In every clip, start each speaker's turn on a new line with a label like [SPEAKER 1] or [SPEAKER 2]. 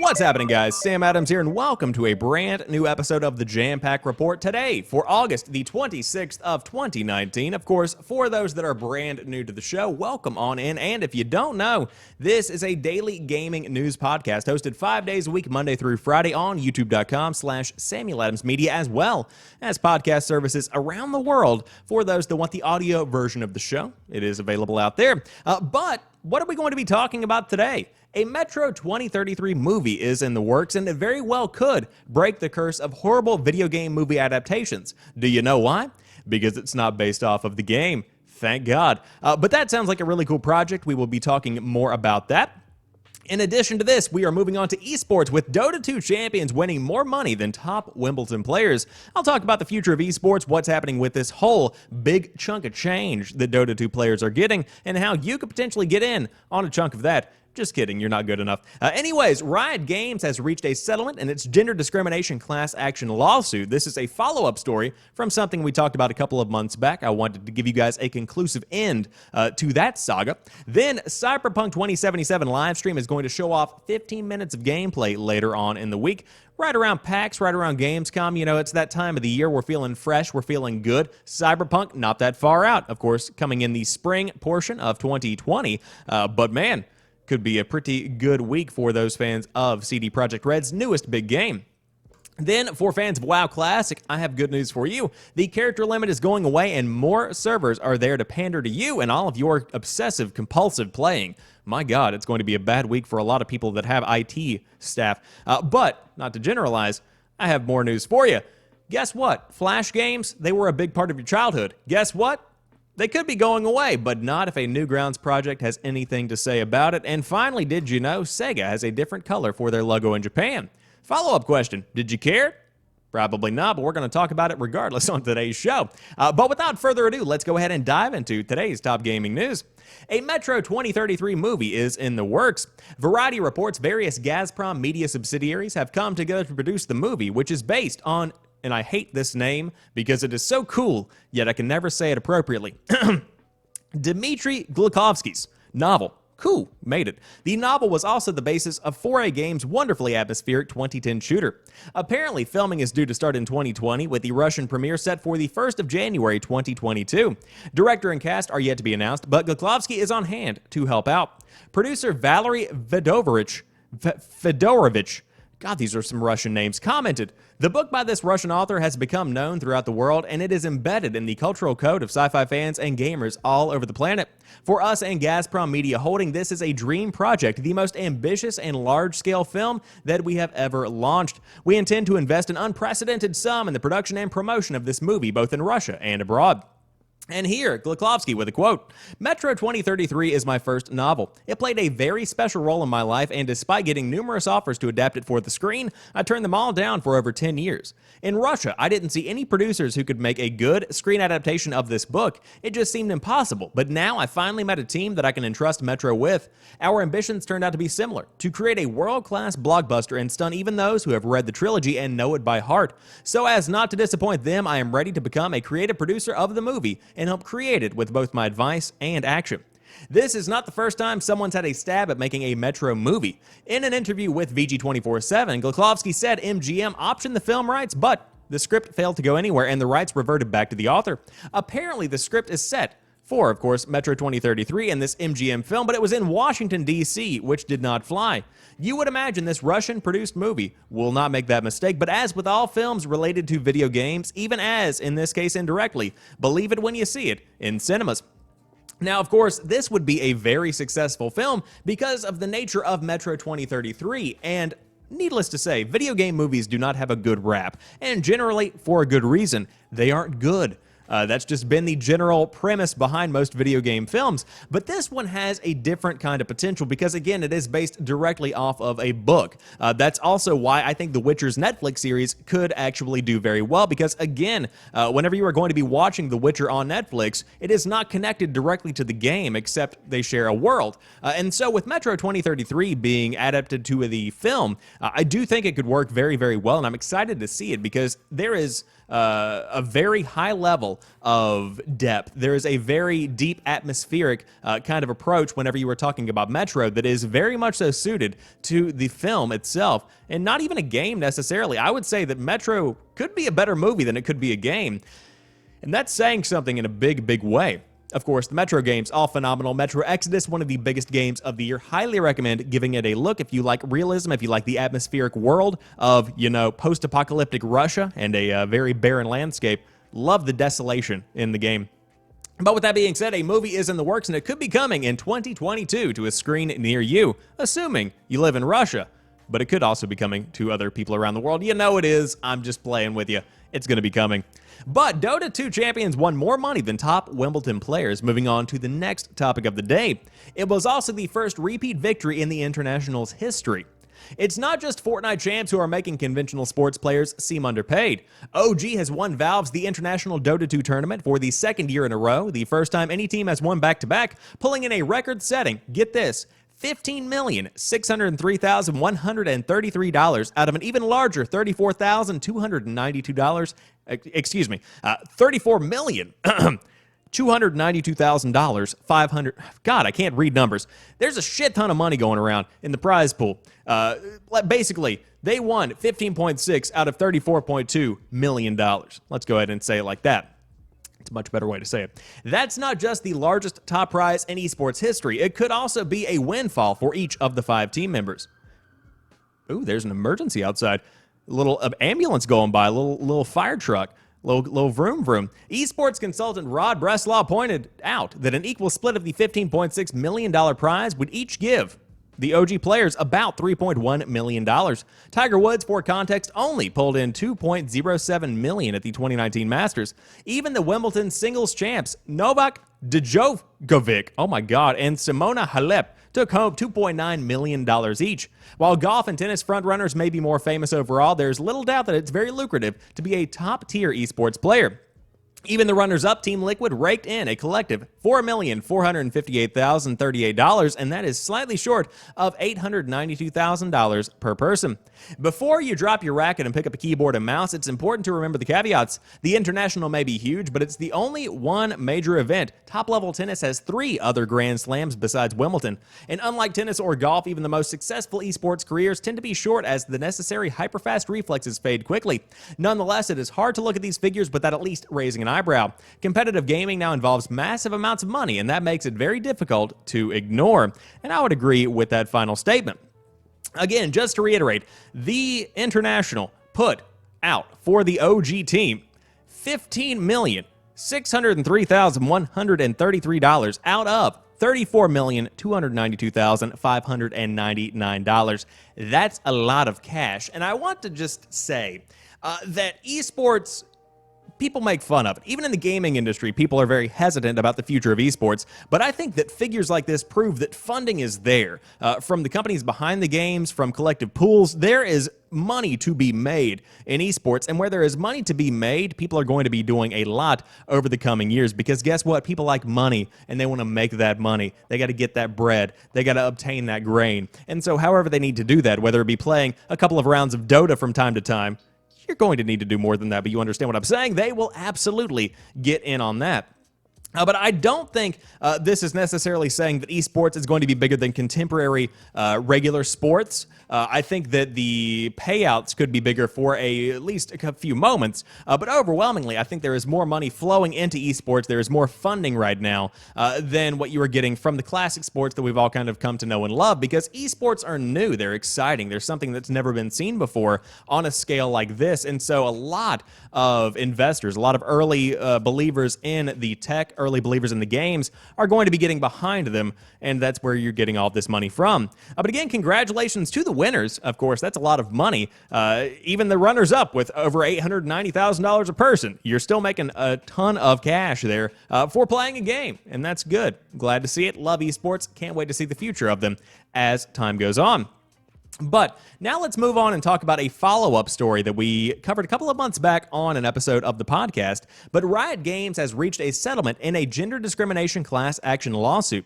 [SPEAKER 1] What's happening, guys? Sam Adams here, and welcome to a brand new episode of the Jampack Report today for August the 26th of 2019. Of course, for those that are brand new to the show, welcome on in, and if you don't know, this is a daily gaming news podcast hosted 5 days a week, Monday through Friday on youtube.com/SamuelAdamsMedia, as well as podcast services around the world. For those that want the audio version of the show, it is available out there. But what are we going to be talking about today? A Metro 2033 movie is in the works, and it very well could break the curse of horrible video game movie adaptations. Do you know why? Because it's not based off of the game. Thank God. But that sounds like a really cool project. We will be talking more about that. In addition to this, we are moving on to esports with Dota 2 champions winning more money than top Wimbledon players. I'll talk about the future of esports, what's happening with this whole big chunk of change that Dota 2 players are getting, and how you could potentially get in on a chunk of that. Just kidding, you're not good enough. Anyways, Riot Games has reached a settlement in its gender discrimination class action lawsuit. This is a follow-up story from something we talked about a couple of months back. I wanted to give you guys a conclusive end to that saga. Then, Cyberpunk 2077 livestream is going to show off 15 minutes of gameplay later on in the week. Right around PAX, right around Gamescom, you know, it's that time of the year. We're feeling fresh, we're feeling good. Cyberpunk, not that far out, of course, coming in the spring portion of 2020. But man, could be a pretty good week for those fans of CD Projekt Red's newest big game. Then, for fans of WoW Classic, I have good news for you. The character limit is going away, and more servers are there to pander to you and all of your obsessive, compulsive playing. My God, it's going to be a bad week for a lot of people that have IT staff. But, not to generalize, I have more news for you. Guess what? Flash games, they were a big part of your childhood. Guess what? They could be going away, but not if a Newgrounds project has anything to say about it. And finally, did you know Sega has a different color for their logo in Japan? Follow-up question, did you care? Probably not, but we're going to talk about it regardless on today's show. But without further ado, let's go ahead and dive into today's top gaming news. A Metro 2033 movie is in the works. Variety reports various Gazprom media subsidiaries have come together to produce the movie, which is based on, and I hate this name because it is so cool, yet I can never say it appropriately. Dmitry Glukhovsky's novel. Cool, made it. The novel was also the basis of 4A Games' wonderfully atmospheric 2010 shooter. Apparently, filming is due to start in 2020, with the Russian premiere set for the 1st of January 2022. Director and cast are yet to be announced, but Glukhovsky is on hand to help out. Producer Valery Fedorovich, God, these are some Russian names, commented, "The book by this Russian author has become known throughout the world, and it is embedded in the cultural code of sci-fi fans and gamers all over the planet. For us and Gazprom Media Holding, this is a dream project, the most ambitious and large-scale film that we have ever launched. We intend to invest an unprecedented sum in the production and promotion of this movie, both in Russia and abroad." And here, Glukhovsky with a quote, "Metro 2033 is my first novel. It played a very special role in my life, and despite getting numerous offers to adapt it for the screen, I turned them all down for over 10 years. In Russia, I didn't see any producers who could make a good screen adaptation of this book. It just seemed impossible, but now I finally met a team that I can entrust Metro with. Our ambitions turned out to be similar, to create a world-class blockbuster and stun even those who have read the trilogy and know it by heart. So as not to disappoint them, I am ready to become a creative producer of the movie and help create it with both my advice and action." This is not the first time someone's had a stab at making a Metro movie. In an interview with VG247, Glukhovsky said MGM optioned the film rights, but the script failed to go anywhere and the rights reverted back to the author. Apparently, the script is set for, of course, Metro 2033 and this MGM film, but it was in Washington, D.C., which did not fly. You would imagine this Russian-produced movie will not make that mistake, but as with all films related to video games, even as, in this case indirectly, believe it when you see it in cinemas. Now, of course, this would be a very successful film because of the nature of Metro 2033, and needless to say, video game movies do not have a good rap, and generally, for a good reason, they aren't good. That's just been the general premise behind most video game films. But this one has a different kind of potential because, again, it is based directly off of a book. That's also why I think The Witcher's Netflix series could actually do very well because, again, whenever you are going to be watching The Witcher on Netflix, it is not connected directly to the game except they share a world. And so with Metro 2033 being adapted to the film, I do think it could work very, very well, and I'm excited to see it because there is a very high level of depth. There is a very deep atmospheric kind of approach whenever you were talking about Metro that is very much so suited to the film itself, and not even a game necessarily. I would say that Metro could be a better movie than it could be a game, and that's saying something in a big, big way. Of course, the Metro games, all phenomenal. Metro Exodus, one of the biggest games of the year. Highly recommend giving it a look if you like realism, if you like the atmospheric world of, post-apocalyptic Russia and a very barren landscape. Love the desolation in the game. But with that being said, a movie is in the works, and it could be coming in 2022 to a screen near you, assuming you live in Russia. But it could also be coming to other people around the world. You know it is. I'm just playing with you. It's going to be coming. But Dota 2 champions won more money than top Wimbledon players. Moving on to the next topic of the day. It was also the first repeat victory in the International's history. It's not just Fortnite champs who are making conventional sports players seem underpaid. OG has won Valve's The International Dota 2 tournament for the second year in a row, the first time any team has won back-to-back, pulling in a record-setting, get this, $15,603,133 out of an even larger $34,292. $34,292,500. God, I can't read numbers. There's a shit ton of money going around in the prize pool. Basically, they won 15.6 out of $34.2 million. Let's go ahead and say it like that. It's a much better way to say it. That's not just the largest top prize in esports history. It could also be a windfall for each of the 5 team members. Ooh, there's an emergency outside. A little ambulance going by, a little fire truck, little vroom vroom. Esports consultant Rod Breslaw pointed out that an equal split of the $15.6 million prize would each give the OG players about $3.1 million. Tiger Woods, for context, only pulled in $2.07 million at the 2019 Masters. Even the Wimbledon singles champs, Novak Djokovic, oh my God, and Simona Halep took home $2.9 million each. While golf and tennis frontrunners may be more famous overall, there's little doubt that it's very lucrative to be a top-tier esports player. Even the runners-up, Team Liquid, raked in a collective $4,458,038, and that is slightly short of $892,000 per person. Before you drop your racket and pick up a keyboard and mouse, it's important to remember the caveats. The International may be huge, but it's the only one major event. Top-level tennis has 3 other Grand Slams besides Wimbledon. And unlike tennis or golf, even the most successful esports careers tend to be short as the necessary hyper-fast reflexes fade quickly. Nonetheless, it is hard to look at these figures without at least raising an eyebrow. Competitive gaming now involves massive amounts of money, and that makes it very difficult to ignore. And I would agree with that final statement. Again, just to reiterate, the International put out for the OG team $15,603,133 out of $34,292,599. That's a lot of cash. And I want to just say that esports, people make fun of it. Even in the gaming industry, people are very hesitant about the future of esports, but I think that figures like this prove that funding is there. From the companies behind the games, from collective pools, there is money to be made in esports, and where there is money to be made, people are going to be doing a lot over the coming years, because guess what? People like money, and they want to make that money. They got to get that bread. They got to obtain that grain. And so however they need to do that, whether it be playing a couple of rounds of Dota from time to time, you're going to need to do more than that, but you understand what I'm saying? They will absolutely get in on that. But I don't think this is necessarily saying that esports is going to be bigger than contemporary regular sports. I think that the payouts could be bigger for at least a few moments, but overwhelmingly, I think there is more money flowing into esports. There is more funding right now than what you are getting from the classic sports that we've all kind of come to know and love, because esports are new. They're exciting. They're something that's never been seen before on a scale like this, and so a lot of investors, a lot of early believers in the tech, early believers in the games, are going to be getting behind them, and that's where you're getting all this money from. But again, congratulations to the winners. Of course, that's a lot of money. Even the runners-up with over $890,000 a person, you're still making a ton of cash there for playing a game, and that's good. Glad to see it. Love esports. Can't wait to see the future of them as time goes on. But now let's move on and talk about a follow-up story that we covered a couple of months back on an episode of the podcast. But Riot Games has reached a settlement in a gender discrimination class action lawsuit.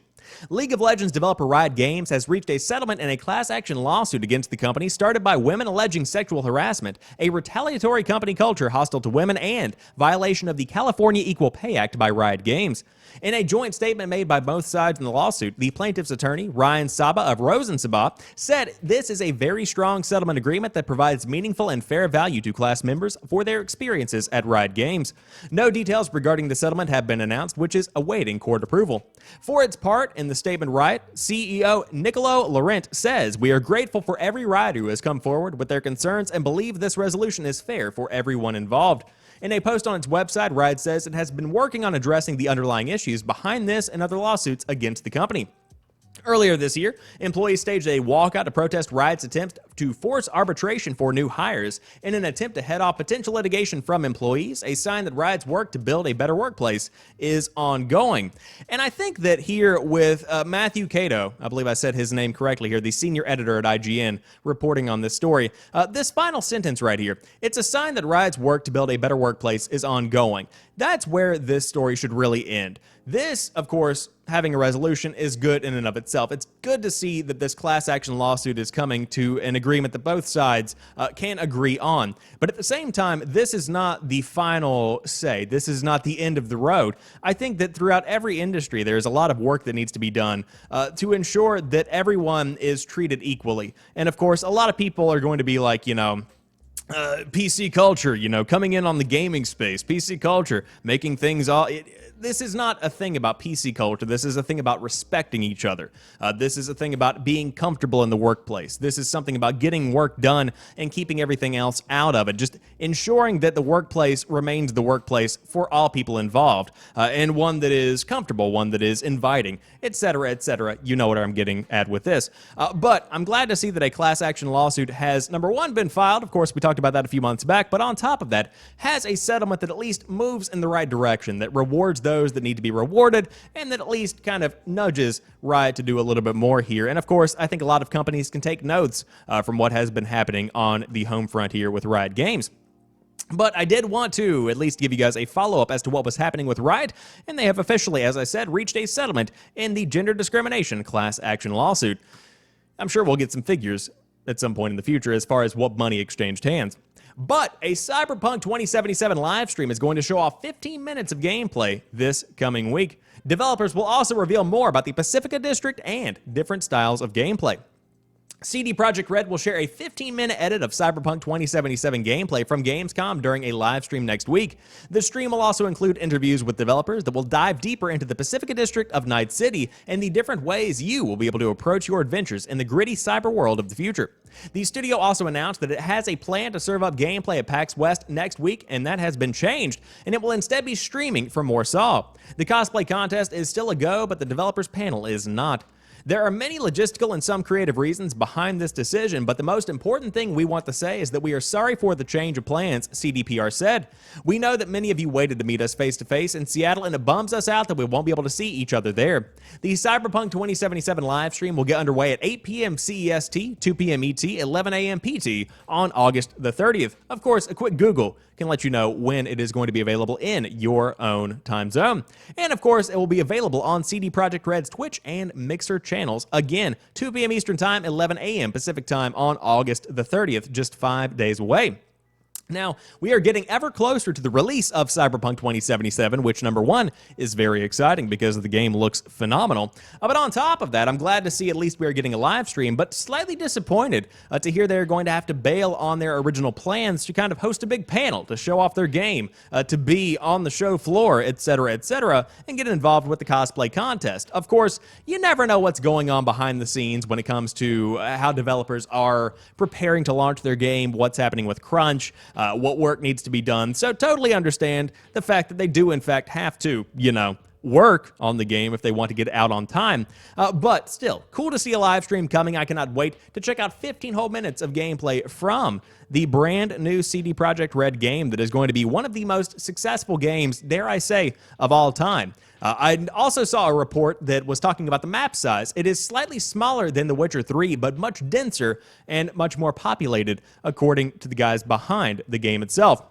[SPEAKER 1] League of Legends developer Riot Games has reached a settlement in a class action lawsuit against the company started by women alleging sexual harassment, a retaliatory company culture hostile to women, and violation of the California Equal Pay Act by Riot Games. In a joint statement made by both sides in the lawsuit, the plaintiff's attorney, Ryan Saba of Rosen Saba, said this is a very strong settlement agreement that provides meaningful and fair value to class members for their experiences at Riot Games. No details regarding the settlement have been announced, which is awaiting court approval. For its part, in the statement, Riot CEO Nicolo Laurent says, "We are grateful for every Rioter who has come forward with their concerns and believe this resolution is fair for everyone involved." In a post on its website, Riot says it has been working on addressing the underlying issues behind this and other lawsuits against the company. Earlier this year, employees staged a walkout to protest Riot's attempt to force arbitration for new hires in an attempt to head off potential litigation from employees, a sign that Riot's work to build a better workplace is ongoing. And I think that here with Matthew Cato, I believe I said his name correctly here, the senior editor at IGN, reporting on this story, this final sentence right here, it's a sign that Riot's work to build a better workplace is ongoing. That's where this story should really end. This, of course, having a resolution is good in and of itself. It's good to see that this class action lawsuit is coming to an agreement that both sides can agree on. But at the same time, this is not the final say. This is not the end of the road. I think that throughout every industry, there's a lot of work that needs to be done to ensure that everyone is treated equally. And of course, a lot of people are going to be like, PC culture, coming in on the gaming space, PC culture, making things all... This is not a thing about PC culture. This is a thing about respecting each other. This is a thing about being comfortable in the workplace. This is something about getting work done and keeping everything else out of it. Just ensuring that the workplace remains the workplace for all people involved, and one that is comfortable, one that is inviting, etc., etc. You know what I'm getting at with this. But I'm glad to see that a class action lawsuit has, number one, been filed. Of course, we talked about that a few months back. But on top of that, has a settlement that at least moves in the right direction, that rewards those that need to be rewarded, and that at least kind of nudges Riot to do a little bit more here. And of course, I think a lot of companies can take notes from what has been happening on the home front here with Riot Games. But I did want to at least give you guys a follow-up as to what was happening with Riot, and they have officially, as I said, reached a settlement in the gender discrimination class action lawsuit. I'm sure we'll get some figures at some point in the future as far as what money exchanged hands. But a Cyberpunk 2077 live stream is going to show off 15 minutes of gameplay this coming week. Developers will also reveal more about the Pacifica District and different styles of gameplay. CD Projekt Red will share a 15-minute edit of Cyberpunk 2077 gameplay from Gamescom during a live stream next week. The stream will also include interviews with developers that will dive deeper into the Pacifica District of Night City and the different ways you will be able to approach your adventures in the gritty cyber world of the future. The studio also announced that it has a plan to serve up gameplay at PAX West next week, and that has been changed, and it will instead be streaming from Warsaw. The cosplay contest is still a go, but the developers panel is not. There are many logistical and some creative reasons behind this decision, but the most important thing we want to say is that we are sorry for the change of plans, CDPR said. We know that many of you waited to meet us face-to-face in Seattle, and it bums us out that we won't be able to see each other there. The Cyberpunk 2077 live stream will get underway at 8 p.m. CEST, 2 p.m. ET, 11 a.m. PT on August the 30th. Of course, a quick Google can let you know when it is going to be available in your own time zone. And of course, it will be available on CD Projekt Red's Twitch and Mixer channels. Again, 2 p.m. Eastern Time, 11 a.m. Pacific Time on August the 30th, just 5 days away. Now, we are getting ever closer to the release of Cyberpunk 2077, which, number one, is very exciting because the game looks phenomenal. But on top of that, I'm glad to see at least we are getting a live stream, but slightly disappointed to hear they're going to have to bail on their original plans to kind of host a big panel to show off their game, to be on the show floor, etc., and get involved with the cosplay contest. Of course, you never know what's going on behind the scenes when it comes to how developers are preparing to launch their game, what's happening with crunch, what work needs to be done. So totally understand the fact that they do, in fact, have to, work on the game if they want to get it out on time. But still, cool to see a live stream coming. I cannot wait to check out 15 whole minutes of gameplay from the brand new CD Projekt Red game that is going to be one of the most successful games, dare I say, of all time. I also saw a report that was talking about the map size. It is slightly smaller than The Witcher 3, but much denser and much more populated, according to the guys behind the game itself.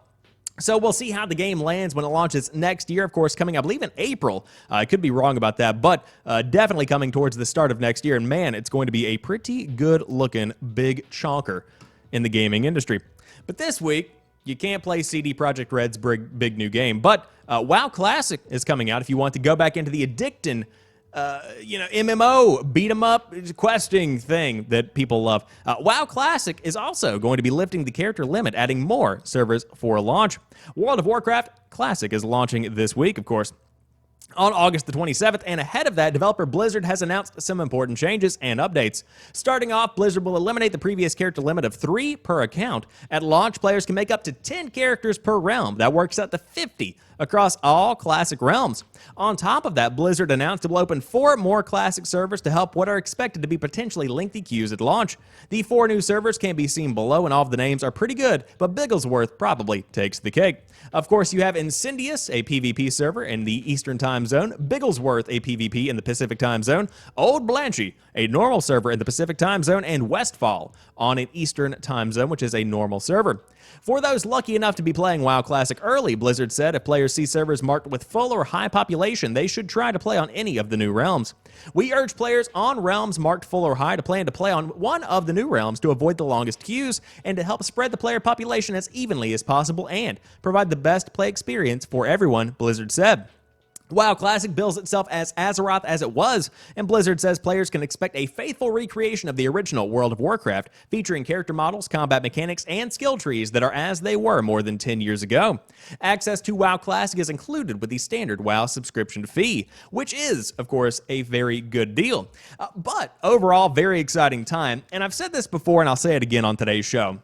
[SPEAKER 1] So we'll see how the game lands when it launches next year, of course, coming, I believe, in April. I could be wrong about that, but definitely coming towards the start of next year. And man, it's going to be a pretty good-looking big chonker in the gaming industry. But this week, you can't play CD Projekt Red's big new game, but WoW Classic is coming out if you want to go back into the addicting MMO, beat 'em up, questing thing that people love. WoW Classic is also going to be lifting the character limit, adding more servers for launch. World of Warcraft Classic is launching this week, of course, on August the 27th, and ahead of that, developer Blizzard has announced some important changes and updates. Starting off, Blizzard will eliminate the previous character limit of 3 per account. At launch, players can make up to 10 characters per realm. That works out to 50 across all Classic realms. On top of that, Blizzard announced it will open 4 more Classic servers to help what are expected to be potentially lengthy queues at launch. The 4 new servers can be seen below, and all of the names are pretty good, but Bigglesworth probably takes the cake. Of course, you have Incendious, a PvP server in the Eastern Time Zone, Bigglesworth, a PvP in the Pacific Time Zone, Old Blanchy, a normal server in the Pacific Time Zone, and Westfall on an Eastern Time Zone, which is a normal server. For those lucky enough to be playing WoW Classic early, Blizzard said if players see servers marked with full or high population, they should try to play on any of the new realms. We urge players on realms marked full or high to plan to play on one of the new realms to avoid the longest queues and to help spread the player population as evenly as possible and provide the best play experience for everyone, Blizzard said. WoW Classic bills itself as Azeroth as it was, and Blizzard says players can expect a faithful recreation of the original World of Warcraft, featuring character models, combat mechanics, and skill trees that are as they were more than 10 years ago. Access to WoW Classic is included with the standard WoW subscription fee, which is, of course, a very good deal. But overall, very exciting time, and I've said this before and I'll say it again on today's show.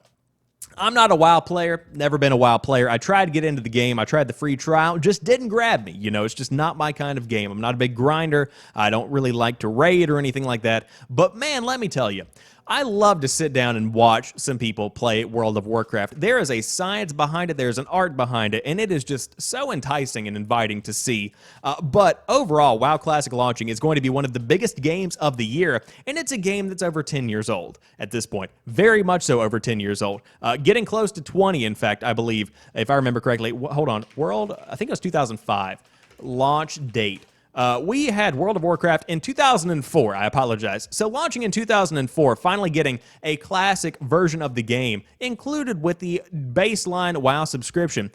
[SPEAKER 1] I'm not a WoW player, never been a WoW player. I tried to get into the game. I tried the free trial, just didn't grab me. It's just not my kind of game. I'm not a big grinder. I don't really like to raid or anything like that. But man, let me tell you, I love to sit down and watch some people play World of Warcraft. There is a science behind it, there's an art behind it, and it is just so enticing and inviting to see. But overall, WoW Classic launching is going to be one of the biggest games of the year, and it's a game that's over 10 years old at this point. Very much so over 10 years old. Getting close to 20, in fact, I believe, if I remember correctly. Hold on, I think it was 2005, launch date. We had World of Warcraft in 2004, I apologize. So launching in 2004, finally getting a classic version of the game included with the baseline WoW subscription.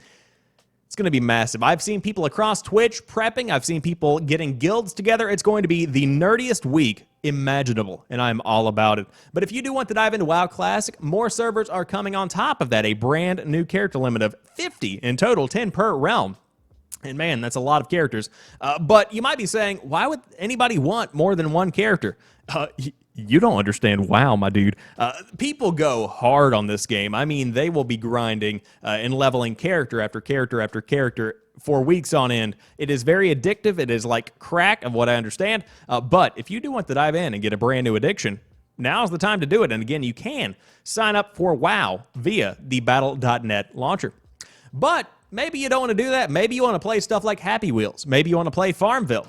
[SPEAKER 1] It's going to be massive. I've seen people across Twitch prepping. I've seen people getting guilds together. It's going to be the nerdiest week imaginable, and I'm all about it. But if you do want to dive into WoW Classic, more servers are coming on top of that. A brand new character limit of 50 in total, 10 per realm. And man, that's a lot of characters. But you might be saying, why would anybody want more than one character? You don't understand WoW, my dude. People go hard on this game. I mean, they will be grinding and leveling character after character after character for weeks on end. It is very addictive. It is like crack, of what I understand. But if you do want to dive in and get a brand new addiction, now's the time to do it. And again, you can sign up for WoW via the Battle.net launcher. But maybe you don't want to do that. Maybe you want to play stuff like Happy Wheels. Maybe you want to play Farmville.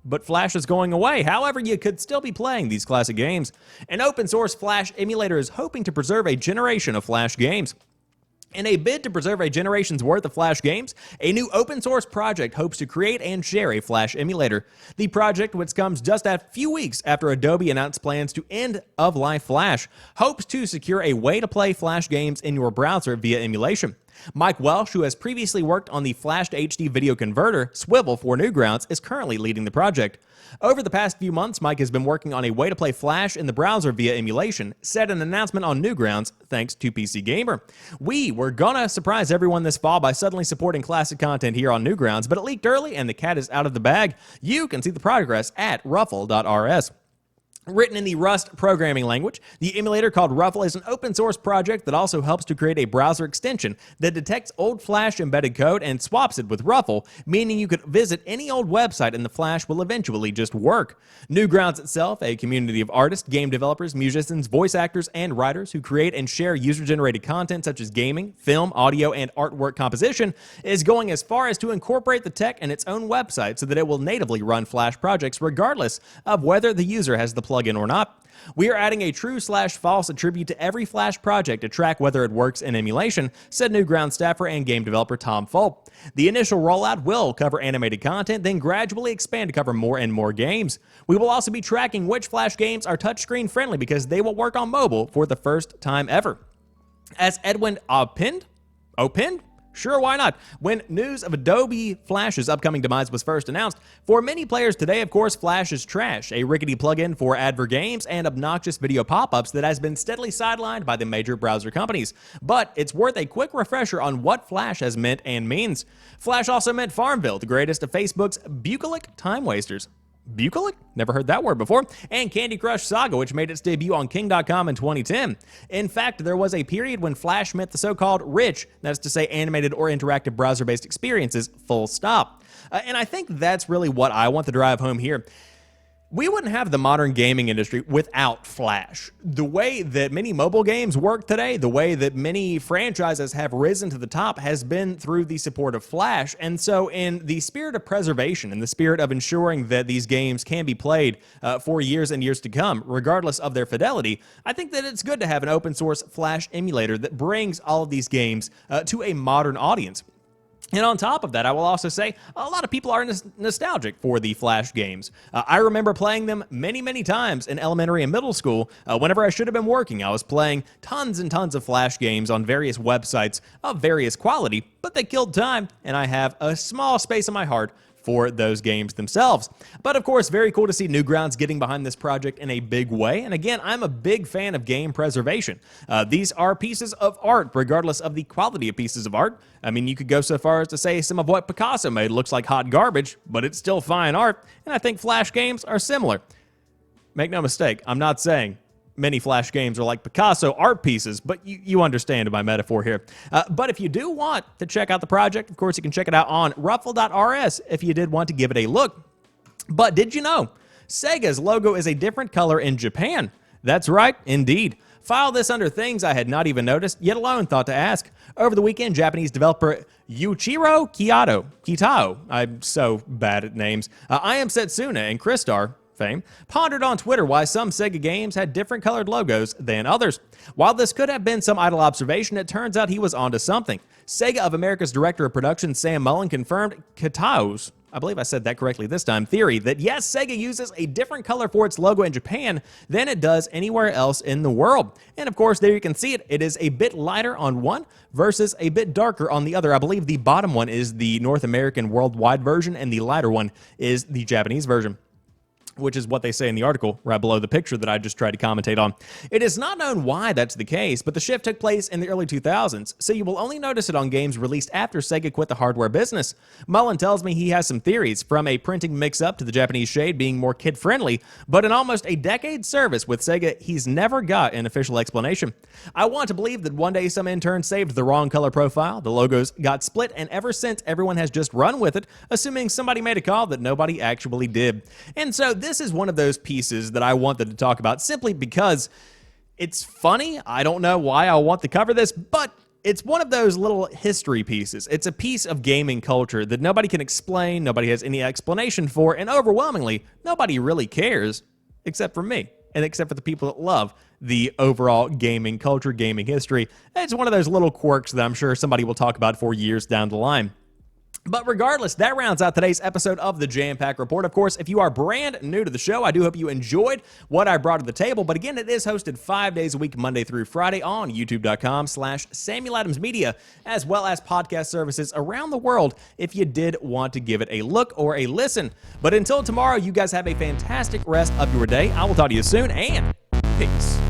[SPEAKER 1] But Flash is going away. However, you could still be playing these classic games. An open source Flash emulator is hoping to preserve a generation of Flash games. In a bid to preserve a generation's worth of Flash games, a new open source project hopes to create and share a Flash emulator. The project, which comes just a few weeks after Adobe announced plans to end of-life Flash, hopes to secure a way to play Flash games in your browser via emulation. Mike Welsh, who has previously worked on the Flash to HD video converter, Swivel for Newgrounds, is currently leading the project. Over the past few months, Mike has been working on a way to play Flash in the browser via emulation, said an announcement on Newgrounds, thanks to PC Gamer. We were gonna surprise everyone this fall by suddenly supporting classic content here on Newgrounds, but it leaked early and the cat is out of the bag. You can see the progress at ruffle.rs. Written in the Rust programming language, the emulator called Ruffle is an open source project that also helps to create a browser extension that detects old Flash embedded code and swaps it with Ruffle, meaning you could visit any old website and the Flash will eventually just work. Newgrounds itself, a community of artists, game developers, musicians, voice actors, and writers who create and share user-generated content such as gaming, film, audio, and artwork composition, is going as far as to incorporate the tech in its own website so that it will natively run Flash projects regardless of whether the user has the plugin or not. We are adding a true/false attribute to every Flash project to track whether it works in emulation, said Newgrounds staffer and game developer Tom Fulp. The initial rollout will cover animated content, then gradually expand to cover more and more games. We will also be tracking which Flash games are touchscreen friendly because they will work on mobile for the first time ever. As Edwin opined? Sure, why not? When news of Adobe Flash's upcoming demise was first announced, for many players today, of course, Flash is trash, a rickety plugin for advert games and obnoxious video pop-ups that has been steadily sidelined by the major browser companies. But it's worth a quick refresher on what Flash has meant and means. Flash also meant Farmville, the greatest of Facebook's bucolic time wasters. Bucolic? Never heard that word before. And Candy Crush Saga, which made its debut on King.com in 2010. In fact, there was a period when Flash meant the so-called rich, that is to say animated or interactive browser-based experiences, full stop. And I think that's really what I want to drive home here. We wouldn't have the modern gaming industry without Flash. The way that many mobile games work today, the way that many franchises have risen to the top has been through the support of Flash. And so in the spirit of preservation, in the spirit of ensuring that these games can be played for years and years to come, regardless of their fidelity, I think that it's good to have an open source Flash emulator that brings all of these games to a modern audience. And on top of that, I will also say a lot of people are nostalgic for the Flash games. I remember playing them many, many times in elementary and middle school. Whenever I should have been working, I was playing tons and tons of Flash games on various websites of various quality, but they killed time, and I have a small space in my heart for those games themselves. But of course, very cool to see Newgrounds getting behind this project in a big way. And again, I'm a big fan of game preservation. These are pieces of art, regardless of the quality of pieces of art. I mean, you could go so far as to say some of what Picasso made looks like hot garbage, but it's still fine art. And I think Flash games are similar. Make no mistake, I'm not saying many Flash games are like Picasso art pieces, but you understand my metaphor here. But if you do want to check out the project, of course, you can check it out on ruffle.rs if you did want to give it a look. But did you know Sega's logo is a different color in Japan? That's right, indeed. File this under things I had not even noticed, yet alone thought to ask. Over the weekend, Japanese developer Yuichiro Kitao, I'm so bad at names, I Am Setsuna and Crystar fame, pondered on Twitter why some Sega games had different colored logos than others. While this could have been some idle observation, it turns out he was onto something. Sega of America's director of production, Sam Mullen, confirmed Kitao's, I believe I said that correctly this time, theory that yes, Sega uses a different color for its logo in Japan than it does anywhere else in the world. And of course, there you can see it. It is a bit lighter on one versus a bit darker on the other. I believe the bottom one is the North American worldwide version and the lighter one is the Japanese version, which is what they say in the article right below the picture that I just tried to commentate on. It is not known why that's the case, but the shift took place in the early 2000s, so you will only notice it on games released after Sega quit the hardware business. Mullen tells me he has some theories, from a printing mix-up to the Japanese shade being more kid-friendly, but in almost a decade's service with Sega, he's never got an official explanation. I want to believe that one day some intern saved the wrong color profile, the logos got split, and ever since everyone has just run with it, assuming somebody made a call that nobody actually did. And so this is one of those pieces that I wanted to talk about simply because it's funny. I don't know why I want to cover this, but it's one of those little history pieces. It's a piece of gaming culture that nobody can explain, nobody has any explanation for, and overwhelmingly, nobody really cares except for me and except for the people that love the overall gaming culture, gaming history. It's one of those little quirks that I'm sure somebody will talk about for years down the line. But regardless, that rounds out today's episode of the Jampack Report. Of course, if you are brand new to the show, I do hope you enjoyed what I brought to the table. But again, it is hosted 5 days a week, Monday through Friday on youtube.com/SamuelAdamsMedia, as well as podcast services around the world if you did want to give it a look or a listen. But until tomorrow, you guys have a fantastic rest of your day. I will talk to you soon, and peace.